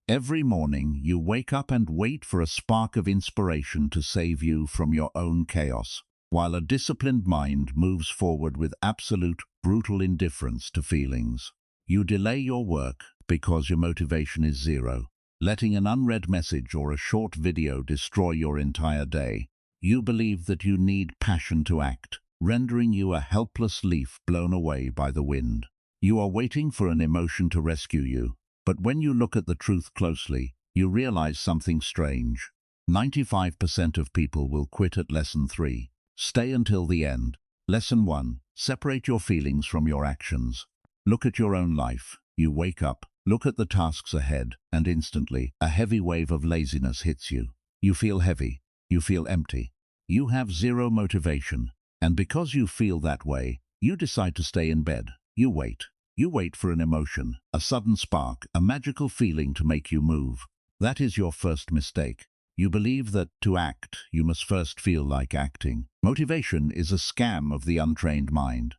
Every morning you wake up and wait for a spark of inspiration to save you from your own chaos, while a disciplined mind moves forward with absolute, brutal indifference to feelings. You delay your work because your motivation is zero, letting an unread message or a short video destroy your entire day. You believe that you need passion to act, rendering you a helpless leaf blown away by the wind. You are waiting for an emotion to rescue you, but when you look at the truth closely, you realize something strange. 95% of people will quit at lesson 3. Stay until the end. Lesson 1. Separate your feelings from your actions. Look at your own life. You wake up, look at the tasks ahead, and instantly, a heavy wave of laziness hits you. You feel heavy. You feel empty. You have zero motivation. And because you feel that way, you decide to stay in bed. You wait. You wait for an emotion, a sudden spark, a magical feeling to make you move. That is your first mistake. You believe that to act, you must first feel like acting. Motivation is a scam of the untrained mind.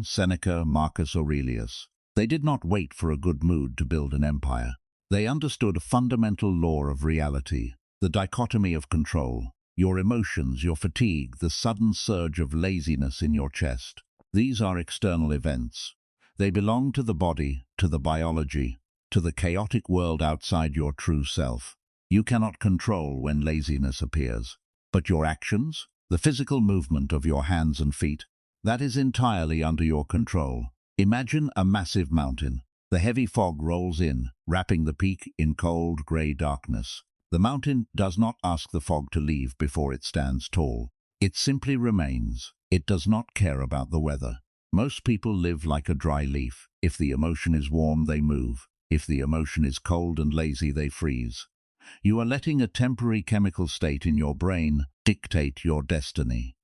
Seneca, Marcus Aurelius. They did not wait for a good mood to build an empire. They understood a fundamental law of reality, the dichotomy of control. Your emotions, your fatigue, the sudden surge of laziness in your chest. These are external events. They belong to the body, to the biology, to the chaotic world outside your true self. You cannot control when laziness appears. But your actions, the physical movement of your hands and feet, that is entirely under your control. Imagine a massive mountain. The heavy fog rolls in, wrapping the peak in cold, grey darkness. The mountain does not ask the fog to leave before it stands tall. It simply remains. It does not care about the weather. Most people live like a dry leaf. If the emotion is warm, they move. If the emotion is cold and lazy, they freeze. You are letting a temporary chemical state in your brain dictate your destiny.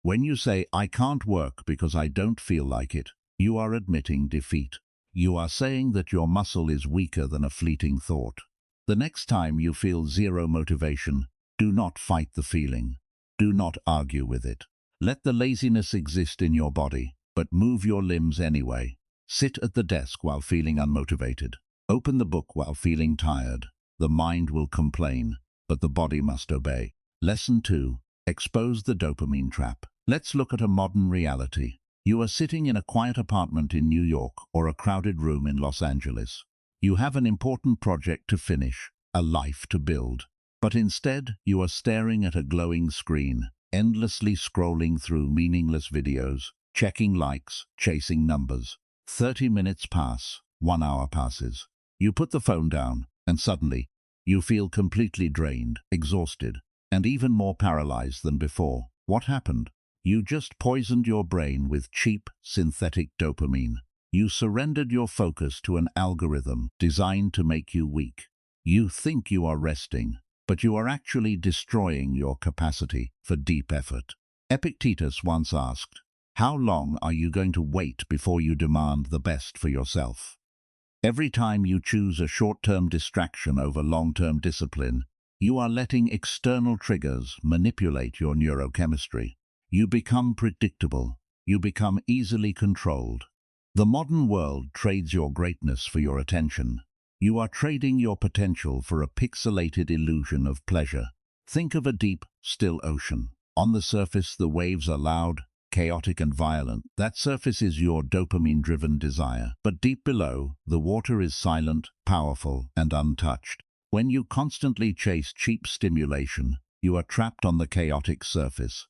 When you say, "I can't work because I don't feel like it," you are admitting defeat. You are saying that your muscle is weaker than a fleeting thought. The next time you feel zero motivation, do not fight the feeling. Do not argue with it. Let the laziness exist in your body, but move your limbs anyway. Sit at the desk while feeling unmotivated. Open the book while feeling tired. The mind will complain, but the body must obey. Lesson 2. Expose the dopamine trap. Let's look at a modern reality. You are sitting in a quiet apartment in New York or a crowded room in Los Angeles. You have an important project to finish, a life to build. But instead, you are staring at a glowing screen, endlessly scrolling through meaningless videos, checking likes, chasing numbers. 30 minutes pass, 1 hour passes. You put the phone down, and suddenly, you feel completely drained, exhausted, and even more paralyzed than before. What happened? You just poisoned your brain with cheap, synthetic dopamine. You surrendered your focus to an algorithm designed to make you weak. You think you are resting, but you are actually destroying your capacity for deep effort. Epictetus once asked, "How long are you going to wait before you demand the best for yourself?" Every time you choose a short-term distraction over long-term discipline, you are letting external triggers manipulate your neurochemistry. You become predictable. You become easily controlled. The modern world trades your greatness for your attention. You are trading your potential for a pixelated illusion of pleasure. Think of a deep, still ocean. On the surface, the waves are loud, chaotic and violent. That surface is your dopamine-driven desire. But deep below, the water is silent, powerful, and untouched. When you constantly chase cheap stimulation, you are trapped on the chaotic surface.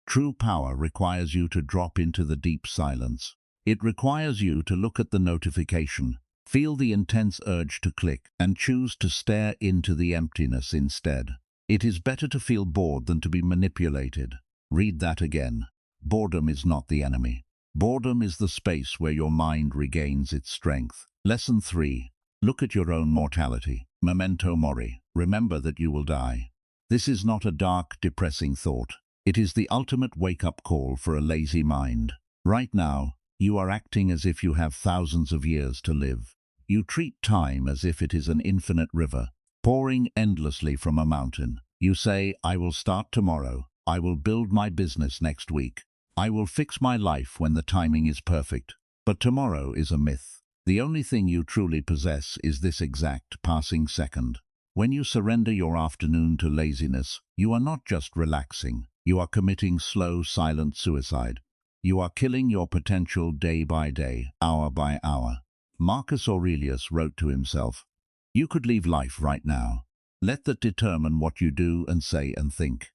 True power requires you to drop into the deep silence. It requires you to look at the notification, feel the intense urge to click, and choose to stare into the emptiness instead. It is better to feel bored than to be manipulated. Read that again. Boredom is not the enemy. Boredom is the space where your mind regains its strength. Lesson 3. Look at your own mortality. Memento mori. Remember that you will die. This is not a dark, depressing thought. It is the ultimate wake-up call for a lazy mind. Right now, you are acting as if you have thousands of years to live. You treat time as if it is an infinite river, pouring endlessly from a mountain. You say, "I will start tomorrow. I will build my business next week. I will fix my life when the timing is perfect." But tomorrow is a myth. The only thing you truly possess is this exact passing second. When you surrender your afternoon to laziness, you are not just relaxing, you are committing slow, silent suicide. You are killing your potential day by day, hour by hour. Marcus Aurelius wrote to himself, "You could leave life right now. Let that determine what you do and say and think."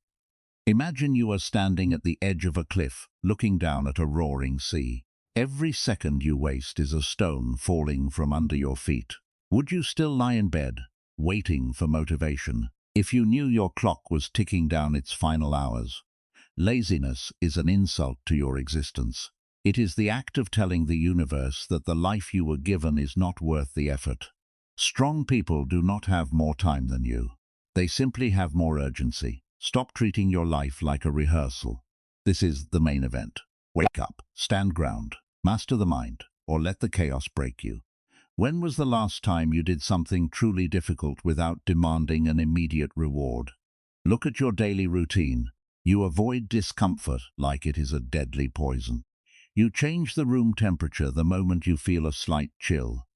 Imagine you are standing at the edge of a cliff, looking down at a roaring sea. Every second you waste is a stone falling from under your feet. Would you still lie in bed, waiting for motivation, if you knew your clock was ticking down its final hours? Laziness is an insult to your existence. It is the act of telling the universe that the life you were given is not worth the effort. Strong people do not have more time than you. They simply have more urgency. Stop treating your life like a rehearsal. This is the main event. Wake up, stand ground, master the mind, or let the chaos break you. When was the last time you did something truly difficult without demanding an immediate reward? Look at your daily routine. You avoid discomfort like it is a deadly poison. You change the room temperature the moment you feel a slight chill.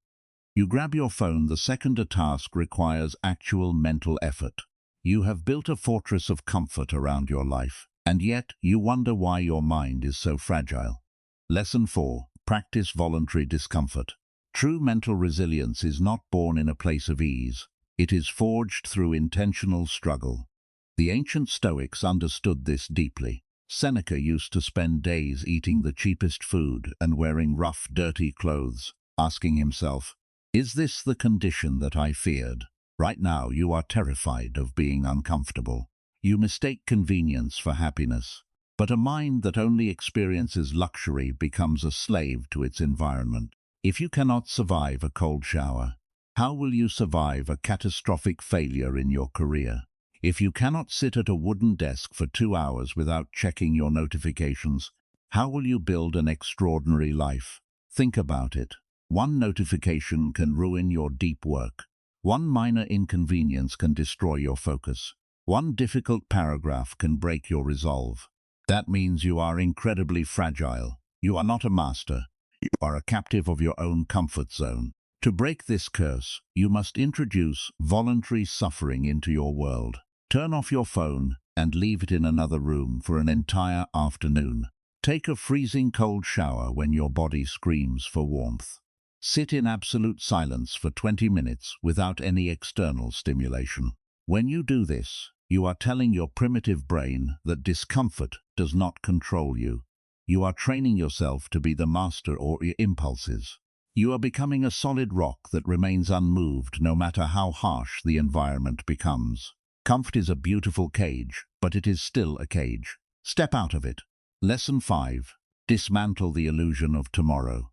You grab your phone the second a task requires actual mental effort. You have built a fortress of comfort around your life, and yet you wonder why your mind is so fragile. Lesson 4. Practice voluntary discomfort. True mental resilience is not born in a place of ease. It is forged through intentional struggle. The ancient Stoics understood this deeply. Seneca used to spend days eating the cheapest food and wearing rough, dirty clothes, asking himself, "Is this the condition that I feared?" Right now, you are terrified of being uncomfortable. You mistake convenience for happiness. But a mind that only experiences luxury becomes a slave to its environment. If you cannot survive a cold shower, how will you survive a catastrophic failure in your career? If you cannot sit at a wooden desk for 2 hours without checking your notifications, how will you build an extraordinary life? Think about it. One notification can ruin your deep work. One minor inconvenience can destroy your focus. One difficult paragraph can break your resolve. That means you are incredibly fragile. You are not a master. You are a captive of your own comfort zone. To break this curse, you must introduce voluntary suffering into your world. Turn off your phone and leave it in another room for an entire afternoon. Take a freezing cold shower when your body screams for warmth. Sit in absolute silence for 20 minutes without any external stimulation. When you do this, you are telling your primitive brain that discomfort does not control you. You are training yourself to be the master of your impulses. You are becoming a solid rock that remains unmoved no matter how harsh the environment becomes. Comfort is a beautiful cage, but it is still a cage. Step out of it. Lesson 5. Dismantle the illusion of tomorrow.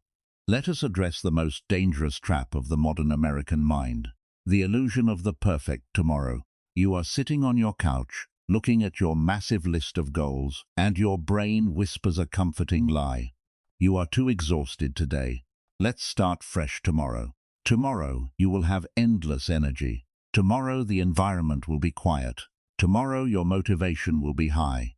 Let us address the most dangerous trap of the modern American mind, the illusion of the perfect tomorrow. You are sitting on your couch, looking at your massive list of goals, and your brain whispers a comforting lie. You are too exhausted today. Let's start fresh tomorrow. Tomorrow, you will have endless energy. Tomorrow, the environment will be quiet. Tomorrow, your motivation will be high.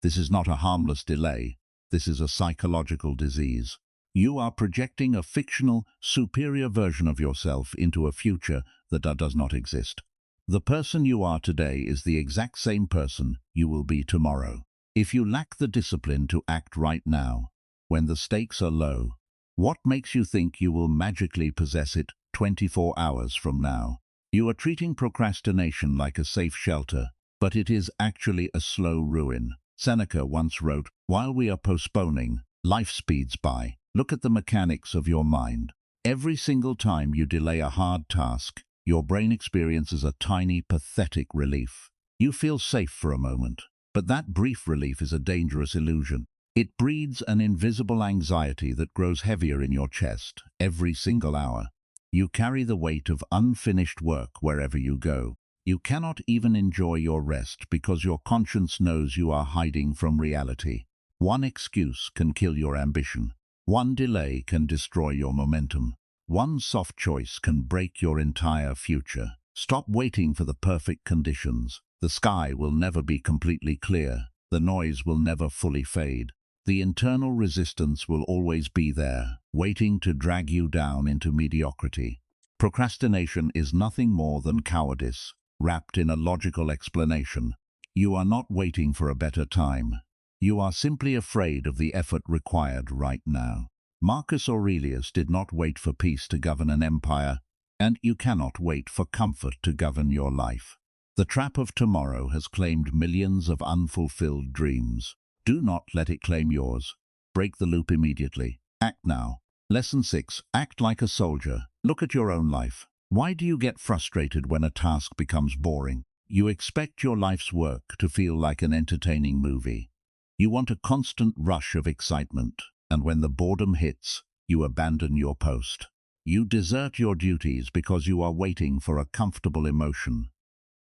This is not a harmless delay. This is a psychological disease. You are projecting a fictional, superior version of yourself into a future that does not exist. The person you are today is the exact same person you will be tomorrow. If you lack the discipline to act right now, when the stakes are low, what makes you think you will magically possess it 24 hours from now? You are treating procrastination like a safe shelter, but it is actually a slow ruin. Seneca once wrote, "While we are postponing, life speeds by." Look at the mechanics of your mind. Every single time you delay a hard task, your brain experiences a tiny, pathetic relief. You feel safe for a moment, but that brief relief is a dangerous illusion. It breeds an invisible anxiety that grows heavier in your chest every single hour. You carry the weight of unfinished work wherever you go. You cannot even enjoy your rest because your conscience knows you are hiding from reality. One excuse can kill your ambition. One delay can destroy your momentum. One soft choice can break your entire future. Stop waiting for the perfect conditions. The sky will never be completely clear. The noise will never fully fade. The internal resistance will always be there, waiting to drag you down into mediocrity. Procrastination is nothing more than cowardice, wrapped in a logical explanation. You are not waiting for a better time. You are simply afraid of the effort required right now. Marcus Aurelius did not wait for peace to govern an empire, and you cannot wait for comfort to govern your life. The trap of tomorrow has claimed millions of unfulfilled dreams. Do not let it claim yours. Break the loop immediately. Act now. Lesson 6. Act like a soldier. Look at your own life. Why do you get frustrated when a task becomes boring? You expect your life's work to feel like an entertaining movie. You want a constant rush of excitement, and when the boredom hits, you abandon your post. You desert your duties because you are waiting for a comfortable emotion.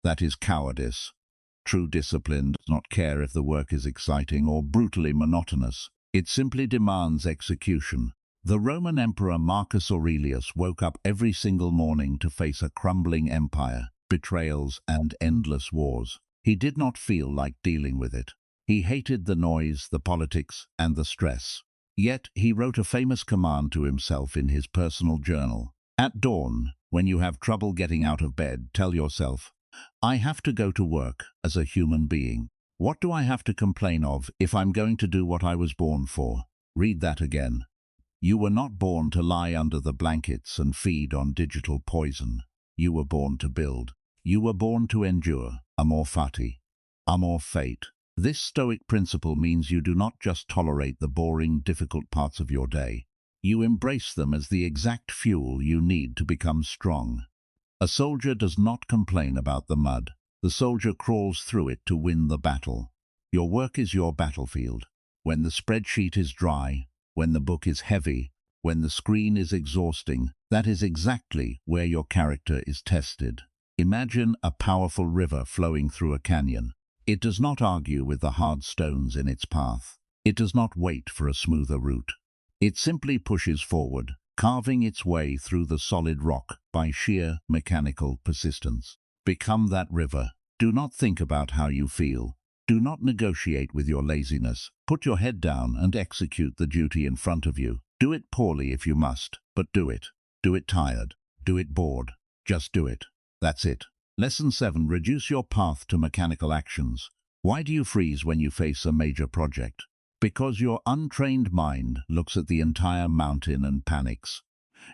That is cowardice. True discipline does not care if the work is exciting or brutally monotonous. It simply demands execution. The Roman Emperor Marcus Aurelius woke up every single morning to face a crumbling empire, betrayals, and endless wars. He did not feel like dealing with it. He hated the noise, the politics, and the stress. Yet he wrote a famous command to himself in his personal journal. At dawn, when you have trouble getting out of bed, tell yourself, I have to go to work as a human being. What do I have to complain of if I'm going to do what I was born for? Read that again. You were not born to lie under the blankets and feed on digital poison. You were born to build. You were born to endure. Amor fati. Amor fate. This Stoic principle means you do not just tolerate the boring, difficult parts of your day. You embrace them as the exact fuel you need to become strong. A soldier does not complain about the mud. The soldier crawls through it to win the battle. Your work is your battlefield. When the spreadsheet is dry, when the book is heavy, when the screen is exhausting, that is exactly where your character is tested. Imagine a powerful river flowing through a canyon. It does not argue with the hard stones in its path. It does not wait for a smoother route. It simply pushes forward, carving its way through the solid rock by sheer mechanical persistence. Become that river. Do not think about how you feel. Do not negotiate with your laziness. Put your head down and execute the duty in front of you. Do it poorly if you must, but do it. Do it tired. Do it bored. Just do it. That's it. Lesson 7. Reduce your path to mechanical actions. Why do you freeze when you face a major project? Because your untrained mind looks at the entire mountain and panics.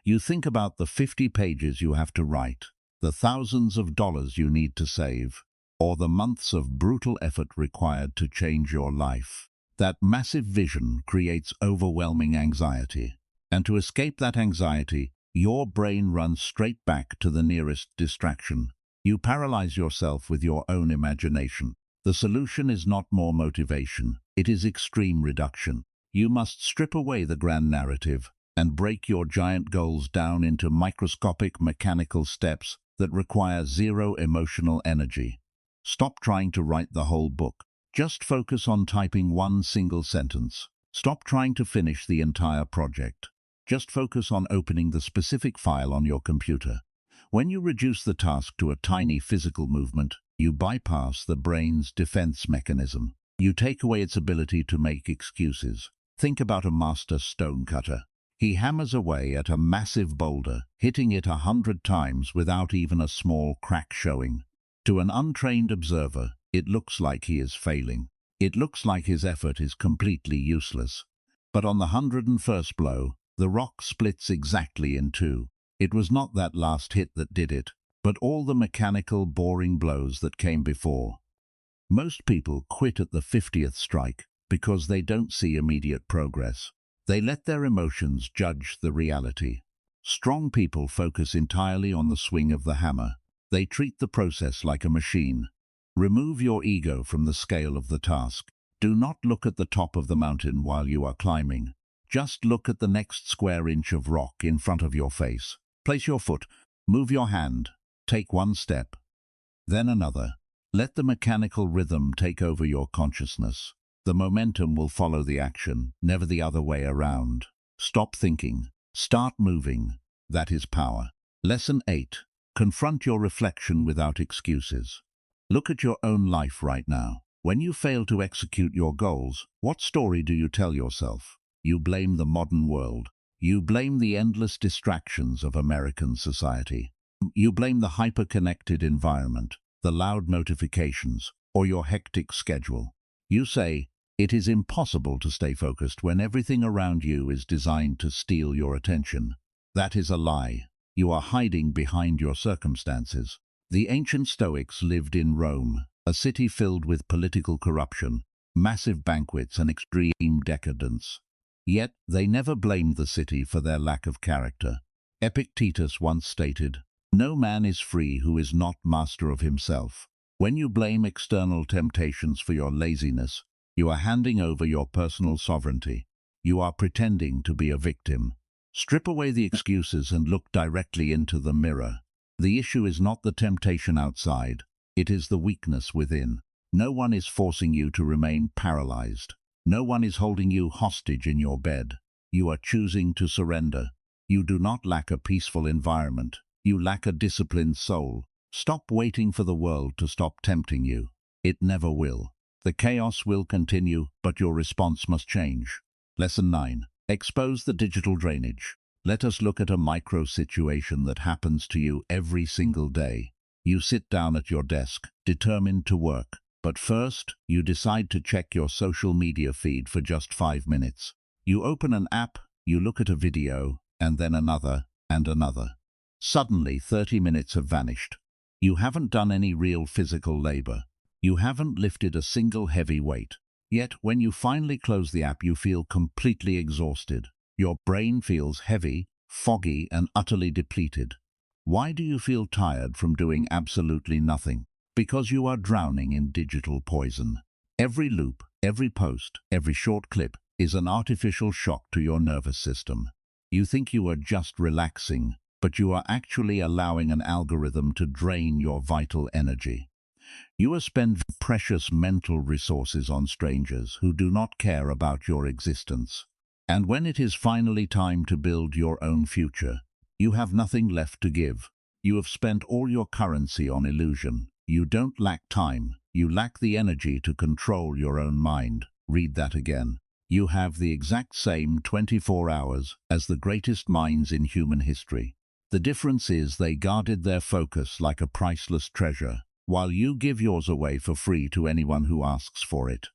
You think about the 50 pages you have to write, the thousands of dollars you need to save, or the months of brutal effort required to change your life. That massive vision creates overwhelming anxiety. And to escape that anxiety, your brain runs straight back to the nearest distraction. You paralyze yourself with your own imagination. The solution is not more motivation, it is extreme reduction. You must strip away the grand narrative and break your giant goals down into microscopic mechanical steps that require zero emotional energy. Stop trying to write the whole book. Just focus on typing one single sentence. Stop trying to finish the entire project. Just focus on opening the specific file on your computer. When you reduce the task to a tiny physical movement, you bypass the brain's defense mechanism. You take away its ability to make excuses. Think about a master stonecutter. He hammers away at a massive boulder, hitting it 100 times without even a small crack showing. To an untrained observer, it looks like he is failing. It looks like his effort is completely useless. But on the 101st blow, the rock splits exactly in two. It was not that last hit that did it, but all the mechanical, boring blows that came before. Most people quit at the 50th strike because they don't see immediate progress. They let their emotions judge the reality. Strong people focus entirely on the swing of the hammer. They treat the process like a machine. Remove your ego from the scale of the task. Do not look at the top of the mountain while you are climbing. Just look at the next square inch of rock in front of your face. Place your foot, move your hand, take one step, then another. Let the mechanical rhythm take over your consciousness. The momentum will follow the action, never the other way around. Stop thinking. Start moving. That is power. Lesson 8. Confront your reflection without excuses. Look at your own life right now. When you fail to execute your goals, what story do you tell yourself? You blame the modern world. You blame the endless distractions of American society. You blame the hyper-connected environment, the loud notifications, or your hectic schedule. You say, it is impossible to stay focused when everything around you is designed to steal your attention. That is a lie. You are hiding behind your circumstances. The ancient Stoics lived in Rome, a city filled with political corruption, massive banquets, and extreme decadence. Yet they never blamed the city for their lack of character. Epictetus once stated, "No man is free who is not master of himself." When you blame external temptations for your laziness, you are handing over your personal sovereignty. You are pretending to be a victim. Strip away the excuses and look directly into the mirror. The issue is not the temptation outside, it is the weakness within. No one is forcing you to remain paralyzed. No one is holding you hostage in your bed. You are choosing to surrender. You do not lack a peaceful environment. You lack a disciplined soul. Stop waiting for the world to stop tempting you. It never will. The chaos will continue, but your response must change. Lesson 9. Expose the digital drainage. Let us look at a micro situation that happens to you every single day. You sit down at your desk, determined to work. But first, you decide to check your social media feed for just 5 minutes. You open an app, you look at a video, and then another, and another. Suddenly, 30 minutes have vanished. You haven't done any real physical labor. You haven't lifted a single heavy weight. Yet, when you finally close the app, you feel completely exhausted. Your brain feels heavy, foggy, and utterly depleted. Why do you feel tired from doing absolutely nothing? Because you are drowning in digital poison. Every loop, every post, every short clip is an artificial shock to your nervous system. You think you are just relaxing, but you are actually allowing an algorithm to drain your vital energy. You are spending precious mental resources on strangers who do not care about your existence. And when it is finally time to build your own future, you have nothing left to give. You have spent all your currency on illusion. You don't lack time. You lack the energy to control your own mind. Read that again. You have the exact same 24 hours as the greatest minds in human history. The difference is they guarded their focus like a priceless treasure, while you give yours away for free to anyone who asks for it.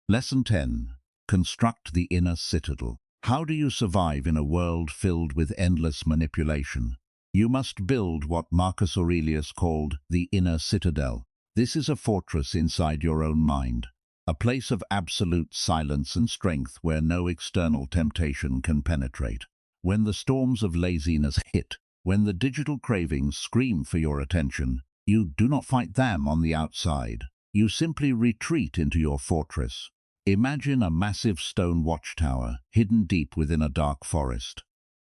Lesson 10. Construct the inner citadel. How do you survive in a world filled with endless manipulation? You must build what Marcus Aurelius called the inner citadel. This is a fortress inside your own mind, a place of absolute silence and strength where no external temptation can penetrate. When the storms of laziness hit, when the digital cravings scream for your attention, you do not fight them on the outside. You simply retreat into your fortress. Imagine a massive stone watchtower hidden deep within a dark forest.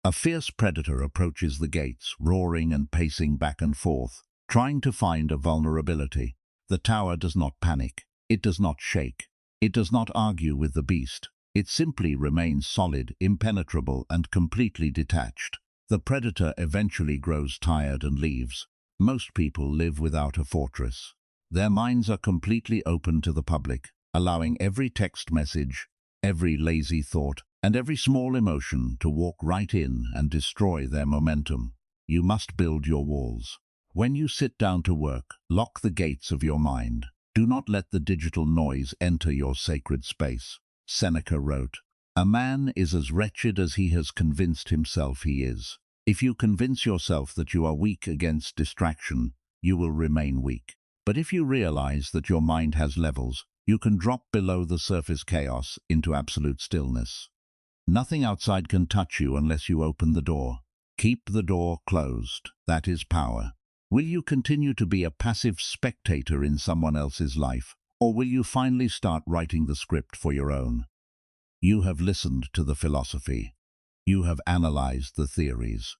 A fierce predator approaches the gates, roaring and pacing back and forth, trying to find a vulnerability. The tower does not panic. It does not shake. It does not argue with the beast. It simply remains solid, impenetrable, and completely detached. The predator eventually grows tired and leaves. Most people live without a fortress. Their minds are completely open to the public, allowing every text message, every lazy thought, and every small emotion to walk right in and destroy their momentum. You must build your walls. When you sit down to work, lock the gates of your mind. Do not let the digital noise enter your sacred space. Seneca wrote, "A man is as wretched as he has convinced himself he is." If you convince yourself that you are weak against distraction, you will remain weak. But if you realize that your mind has levels, you can drop below the surface chaos into absolute stillness. Nothing outside can touch you unless you open the door. Keep the door closed. That is power. Will you continue to be a passive spectator in someone else's life, or will you finally start writing the script for your own? You have listened to the philosophy. You have analyzed the theories.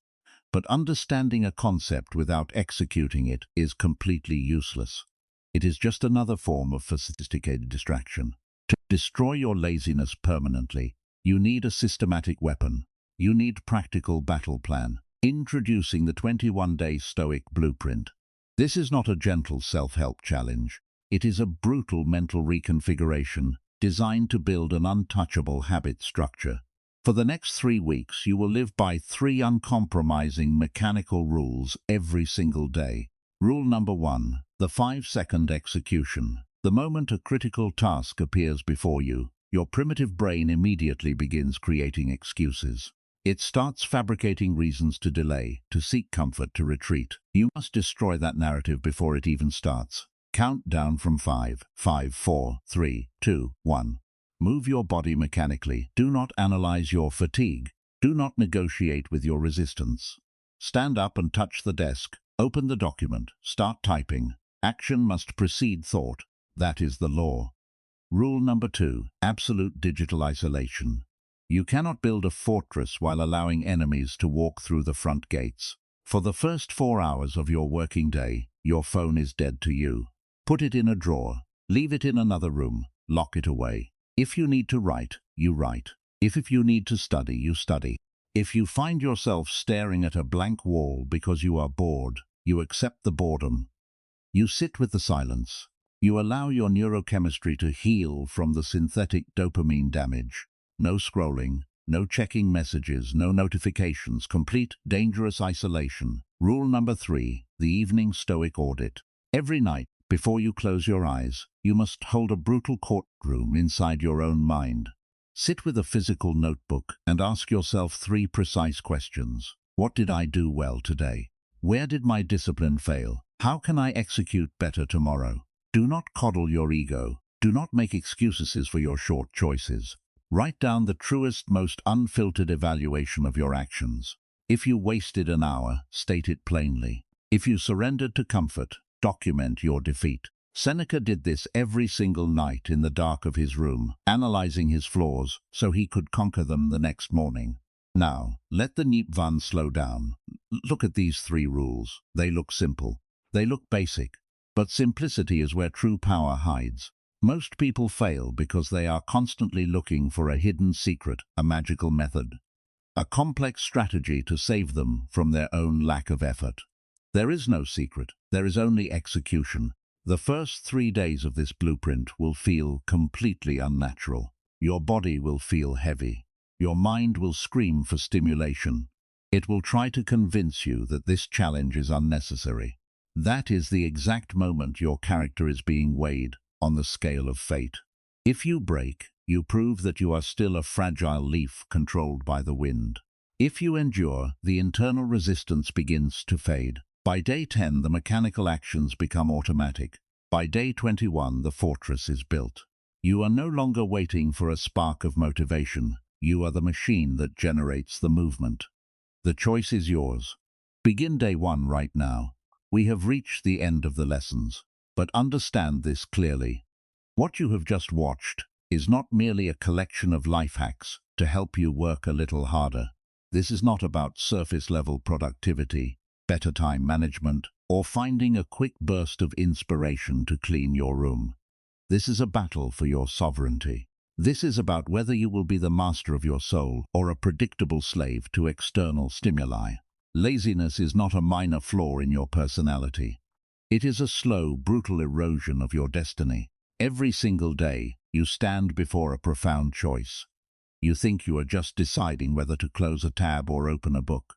But understanding a concept without executing it is completely useless. It is just another form of sophisticated distraction. To destroy your laziness permanently, you need a systematic weapon. You need practical battle plan. Introducing the 21-day Stoic Blueprint. This is not a gentle self-help challenge. It is a brutal mental reconfiguration designed to build an untouchable habit structure. For the next 3 weeks, you will live by 3 uncompromising mechanical rules every single day. Rule number 1, the 5-second execution. The moment a critical task appears before you, your primitive brain immediately begins creating excuses. It starts fabricating reasons to delay, to seek comfort, to retreat. You must destroy that narrative before it even starts. Count down from 5, 4, 3, 2, 1. Move your body mechanically. Do not analyze your fatigue. Do not negotiate with your resistance. Stand up and touch the desk. Open the document. Start typing. Action must precede thought. That is the law. Rule number 2, absolute digital isolation. You cannot build a fortress while allowing enemies to walk through the front gates. For the first 4 hours of your working day, your phone is dead to you. Put it in a drawer. Leave it in another room. Lock it away. If you need to write, you write. If you need to study, you study. If you find yourself staring at a blank wall because you are bored, you accept the boredom. You sit with the silence. You allow your neurochemistry to heal from the synthetic dopamine damage. No scrolling, no checking messages, no notifications, complete dangerous isolation. Rule number 3, the evening Stoic audit. Every night, before you close your eyes, you must hold a brutal courtroom inside your own mind. Sit with a physical notebook and ask yourself 3 precise questions. What did I do well today? Where did my discipline fail? How can I execute better tomorrow? Do not coddle your ego. Do not make excuses for your short choices. Write down the truest, most unfiltered evaluation of your actions. If you wasted an hour, state it plainly. If you surrendered to comfort, document your defeat. Seneca did this every single night in the dark of his room, analyzing his flaws so he could conquer them the next morning. Now, let the Nipvan slow down. Look at these 3 rules. They look simple. They look basic. But simplicity is where true power hides. Most people fail because they are constantly looking for a hidden secret, a magical method, a complex strategy to save them from their own lack of effort. There is no secret. There is only execution. The first 3 days of this blueprint will feel completely unnatural. Your body will feel heavy. Your mind will scream for stimulation. It will try to convince you that this challenge is unnecessary. That is the exact moment your character is being weighed on the scale of fate. If you break, you prove that you are still a fragile leaf controlled by the wind. If you endure, the internal resistance begins to fade. By day 10, the mechanical actions become automatic. By day 21, the fortress is built. You are no longer waiting for a spark of motivation. You are the machine that generates the movement. The choice is yours. Begin day 1 right now. We have reached the end of the lessons, but understand this clearly. What you have just watched is not merely a collection of life hacks to help you work a little harder. This is not about surface-level productivity, better time management, or finding a quick burst of inspiration to clean your room. This is a battle for your sovereignty. This is about whether you will be the master of your soul or a predictable slave to external stimuli. Laziness is not a minor flaw in your personality. It is a slow, brutal erosion of your destiny. Every single day, you stand before a profound choice. You think you are just deciding whether to close a tab or open a book.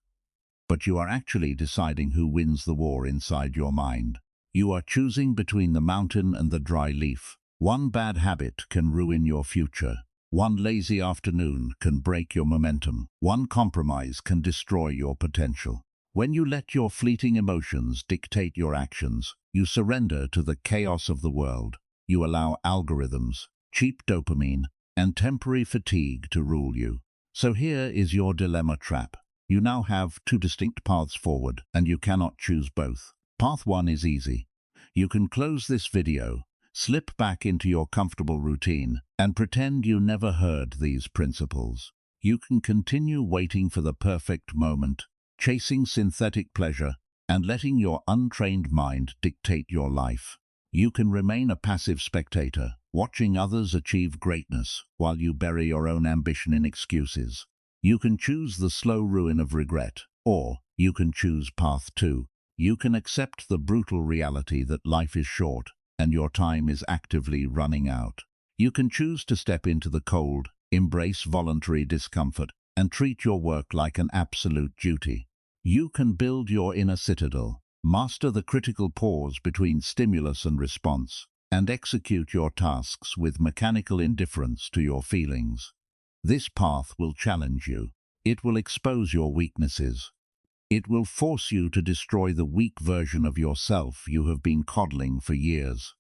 But you are actually deciding who wins the war inside your mind. You are choosing between the mountain and the dry leaf. One bad habit can ruin your future. One lazy afternoon can break your momentum. One compromise can destroy your potential. When you let your fleeting emotions dictate your actions, you surrender to the chaos of the world. You allow algorithms, cheap dopamine, and temporary fatigue to rule you. So here is your dilemma trap. You now have 2 distinct paths forward, and you cannot choose both. Path 1 is easy. You can close this video, slip back into your comfortable routine, and pretend you never heard these principles. You can continue waiting for the perfect moment, chasing synthetic pleasure, and letting your untrained mind dictate your life. You can remain a passive spectator, watching others achieve greatness while you bury your own ambition in excuses. You can choose the slow ruin of regret, or you can choose path 2. You can accept the brutal reality that life is short, and your time is actively running out. You can choose to step into the cold, embrace voluntary discomfort, and treat your work like an absolute duty. You can build your inner citadel, master the critical pause between stimulus and response, and execute your tasks with mechanical indifference to your feelings. This path will challenge you. It will expose your weaknesses. It will force you to destroy the weak version of yourself you have been coddling for years.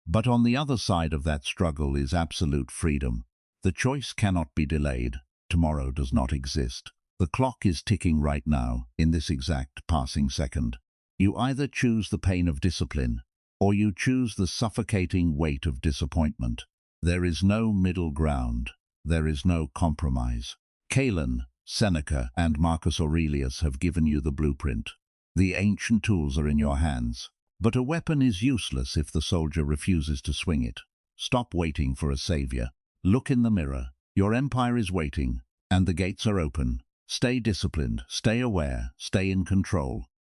But on the other side of that struggle is absolute freedom. The choice cannot be delayed. Tomorrow does not exist. The clock is ticking right now, in this exact passing second. You either choose the pain of discipline, or you choose the suffocating weight of disappointment. There is no middle ground. There is no compromise. Calen, Seneca, and Marcus Aurelius have given you the blueprint. The ancient tools are in your hands. But a weapon is useless if the soldier refuses to swing it. Stop waiting for a savior. Look in the mirror. Your empire is waiting, and the gates are open. Stay disciplined, stay aware, stay in control.